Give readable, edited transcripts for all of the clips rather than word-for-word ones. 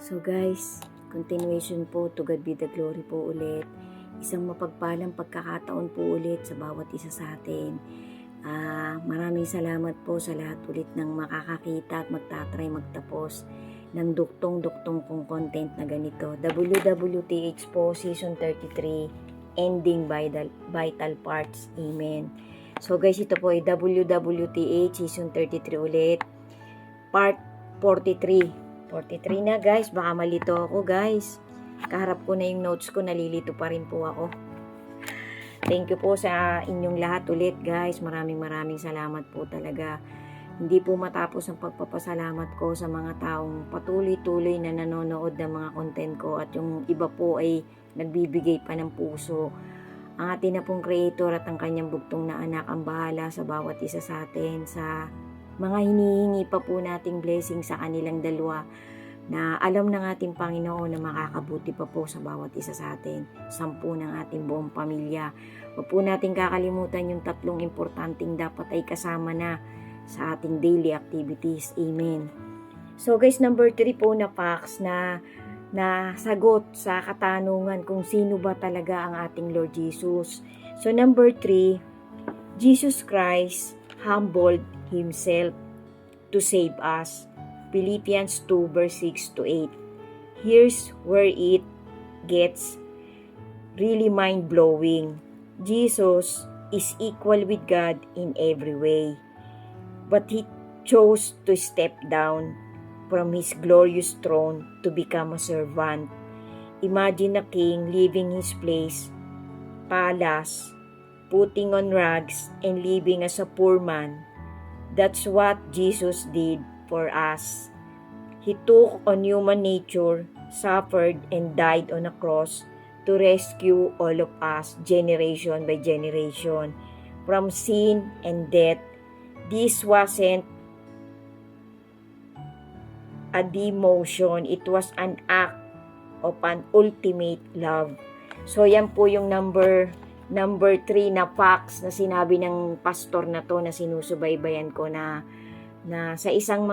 So guys, continuation po, to God be the glory po ulit. Isang mapagpalang pagkakataon po ulit sa bawat isa sa atin. Maraming salamat po sa lahat ulit ng makakakita at magtatry magtapos ng duktong-duktong kong content na ganito. WWTH po, Season 33, Ending Vital Parts. Amen. So guys, ito po ay WWTH Season 33 ulit, Part 43. 43 na guys, baka malito ako guys. Kaharap ko na yung notes ko, nalilito pa rin po ako. Thank you po sa inyong lahat ulit guys. Maraming salamat po talaga. Hindi po matapos ang pagpapasalamat ko sa mga taong patuloy-tuloy na nanonood ng mga content ko, at yung iba po ay nagbibigay pa ng puso. Ang ating na pong creator at ang kanyang bugtong na anak ang bahala sa bawat isa sa atin, sa mga hinihingi pa po nating blessing sa kanilang dalawa, na alam ng ating Panginoon na makakabuti pa po sa bawat isa sa atin, 10 ng ating buong pamilya. Huwag po natin kakalimutan yung 3 importanteng dapat ay kasama na sa ating daily activities. Amen. So guys, number 3 po na facts na sagot sa katanungan kung sino ba talaga ang ating Lord Jesus. So number 3, Jesus Christ humbled Himself to save us. Philippians 2 verse 6 to 8. Here's where it gets really mind-blowing. Jesus is equal with God in every way, but He chose to step down from His glorious throne to become a servant. Imagine a king leaving his palace, putting on rags and living as a poor man. That's what Jesus did for us. He took on human nature, suffered and died on a cross to rescue all of us, generation by generation, from sin and death. This wasn't a demotion, it was an act of an ultimate love. So yan po yung number 3 na facts na sinabi ng pastor na to na sinusubaybayan ko, na sa isang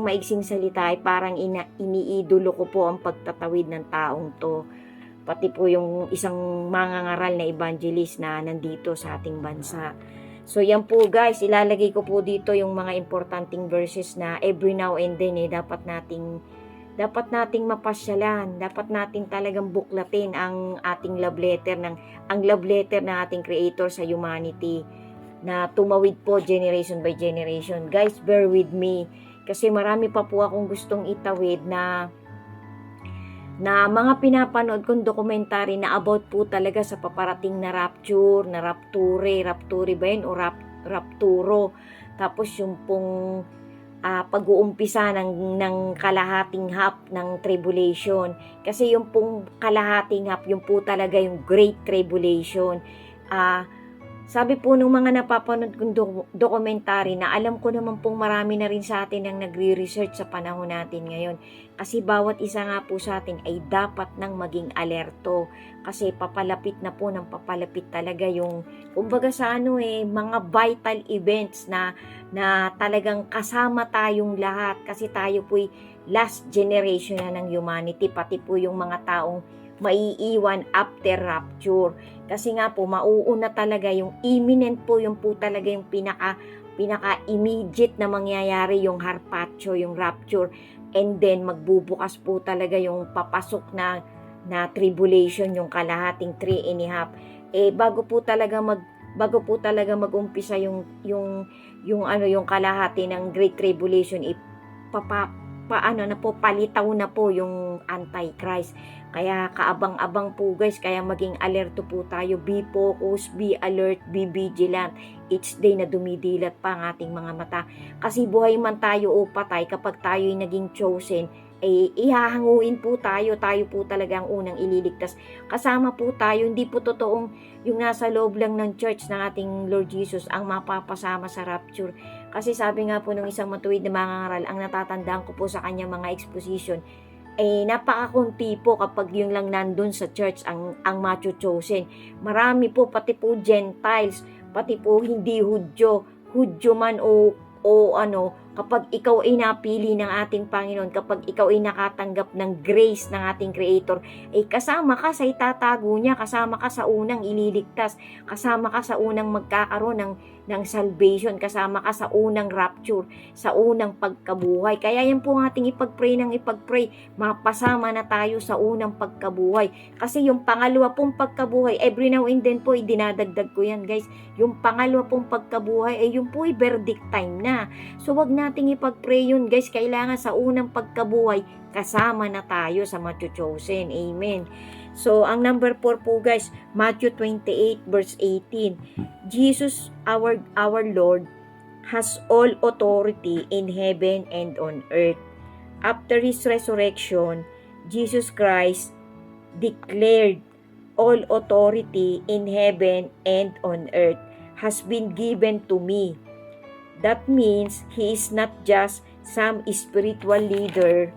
maiksing salita ay parang iniidolo ko po ang pagtatawid ng taong to, pati po yung isang mangangaral na evangelist na nandito sa ating bansa. So yan po guys, ilalagay ko po dito yung mga importanteng verses na every now and then dapat nating mapasyalan, dapat nating talagang buklatin ang ating love letter ng ating creator sa humanity, na tumawid po generation by generation. Guys, bear with me kasi marami pa po akong gustong itawid na mga pinapanood kong dokumentary na about po talaga sa paparating na rapture ba yun o rapturo. Tapos yung pong pag-uumpisa ng kalahating half ng tribulation. Kasi yung pong kalahating half, yung po talaga yung great tribulation. Sabi po ng mga napapanood kong dokumentary na alam ko naman pong marami na rin sa atin ang nagre-research sa panahon natin ngayon. Kasi bawat isa nga po sa atin ay dapat nang maging alerto. Kasi papalapit na po ng papalapit talaga yung, kumbaga sa mga vital events na talagang kasama tayong lahat. Kasi tayo po'y last generation na ng humanity, pati po yung mga taong maiiwan after rapture. Kasi nga po, mauuna talaga yung imminent po, yung po talaga yung pinaka-immediate na mangyayari, yung harpacho, yung rapture. And then, magbubukas po talaga yung papasok na tribulation, yung kalahating 3 and a half. Bago po talaga mag-umpisa yung kalahati ng Great Tribulation, palitaw na po yung Antichrist. Kaya kaabang-abang po guys, kaya maging alerto po tayo, be focused, be alert, be vigilant each day na dumidilat pa ang ating mga mata. Kasi buhay man tayo o patay, kapag tayo ay naging chosen, ihahanguin po tayo po talaga ang unang ililigtas. Kasama po tayo, hindi po totoong yung nasa loob lang ng church ng ating Lord Jesus ang mapapasama sa rapture. Kasi sabi nga po ng isang matuwid na mangangaral, ang natatandaan ko po sa kanya mga exposition, napakakunti po kapag yung lang nandun sa church ang macho-chosen. Marami po, pati po Gentiles, pati po hindi Hudyo man o kapag ikaw ay napili ng ating Panginoon, kapag ikaw ay nakatanggap ng grace ng ating Creator, ay kasama ka sa itatago niya, kasama ka sa unang ililigtas, kasama ka sa unang magkakaroon ng salvation, kasama ka sa unang rapture, sa unang pagkabuhay. Kaya yan po ang ating ipag-pray, mapasama na tayo sa unang pagkabuhay. Kasi yung pangalawa pong pagkabuhay, every now and then po, dinadagdag ko yan guys, yung pangalawa pong pagkabuhay, ay yung po verdict time na. So wag nating ipag-pray yun guys, kailangan sa unang pagkabuhay, kasama na tayo sa macho-chosen. Amen. So, ang number 4 po guys, Matthew 28 verse 18. Jesus, our Lord, has all authority in heaven and on earth. After His resurrection, Jesus Christ declared all authority in heaven and on earth has been given to me. That means He is not just some spiritual leader.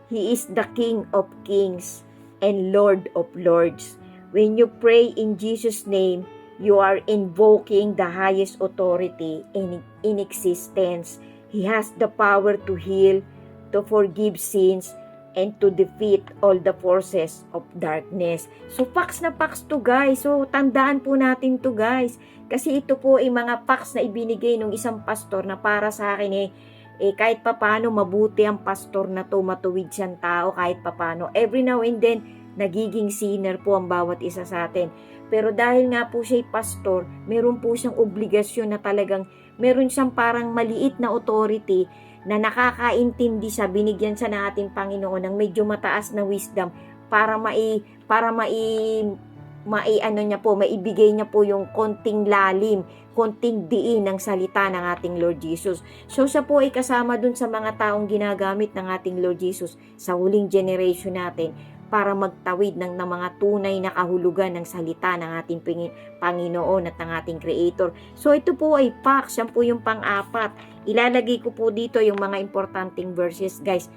He is the King of Kings and Lord of Lords. When you pray in Jesus' name, you are invoking the highest authority in existence. He has the power to heal, to forgive sins, and to defeat all the forces of darkness. So, facts na facts to guys. So, tandaan po natin to guys. Kasi ito po ay mga facts na ibinigay ng isang pastor na para sa akin kahit papano mabuti ang pastor na to, matuwid siyang tao kahit papano. Every now and then, nagiging sinner po ang bawat isa sa atin. Pero dahil nga po siya'y pastor, meron po siyang obligasyon na talagang, meron siyang parang maliit na authority na nakakaintindi sa binigyan sa nating Panginoon ng medyo mataas na wisdom para maibigay niya po yung konting lalim, konting diin ng salita ng ating Lord Jesus. So siya po ay kasama dun sa mga taong ginagamit ng ating Lord Jesus sa huling generation natin para magtawid ng mga tunay na kahulugan ng salita ng ating Panginoon at ng ating Creator. So ito po ay facts, yan po yung pang-apat. Ilalagay ko po dito yung mga importanteng verses guys.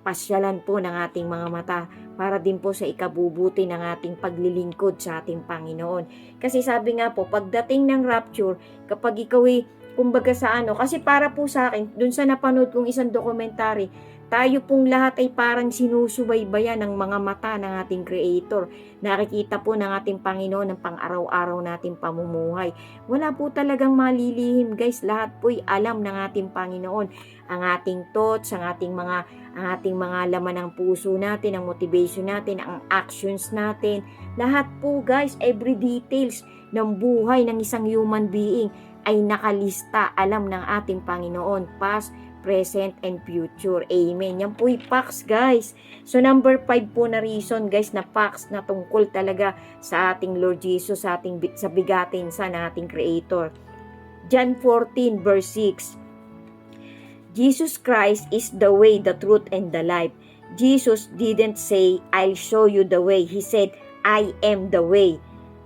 Pasyalan po ng ating mga mata para din po sa ikabubuti ng ating paglilingkod sa ating Panginoon. Kasi sabi nga po, pagdating ng rapture, kapag ikaw ay, kumbaga kasi para po sa akin, dun sa napanood kong isang dokumentary, tayo pong lahat ay parang sinusubaybayan ng mga mata ng ating Creator. Nakikita po ng ating Panginoon ng pang-araw-araw nating pamumuhay. Wala po talagang malilihim guys. Lahat po'y alam ng ating Panginoon. Ang ating thoughts, ang ating mga laman ng puso natin, ang motivation natin, ang actions natin. Lahat po guys, every details ng buhay ng isang human being ay nakalista, alam ng ating Panginoon. Past, present, and future. Amen. Yan po'y facts, guys. So, number 5 po na reason, guys, na facts na tungkol talaga sa ating Lord Jesus, sa bigatin sa ating Creator. John 14, verse 6. Jesus Christ is the way, the truth, and the life. Jesus didn't say, I'll show you the way. He said, I am the way.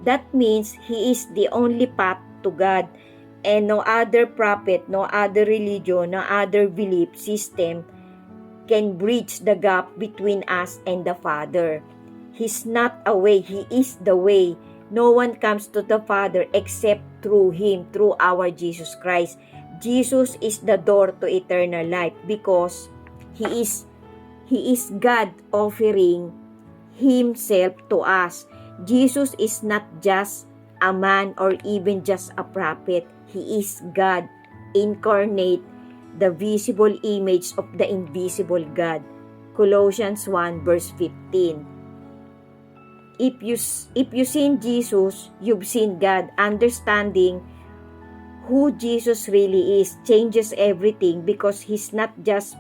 That means He is the only path to God. And no other prophet, no other religion, no other belief system can bridge the gap between us and the Father. He's not a way, He is the way. No one comes to the Father except through Him, through our Jesus Christ. Jesus is the door to eternal life because He is God offering Himself to us. Jesus is not just a man or even just a prophet. He is God, incarnate, the visible image of the invisible God. Colossians 1 verse 15. If you seen Jesus, you've seen God. Understanding who Jesus really is changes everything because He's not just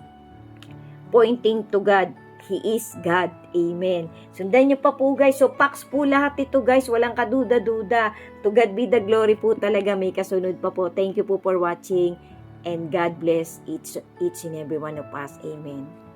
pointing to God. He is God. Amen. Sundan nyo pa po guys. So, facts po lahat ito guys. Walang kaduda-duda. To God be the glory po talaga. May kasunod pa po. Thank you po for watching. And God bless each and every one of us. Amen.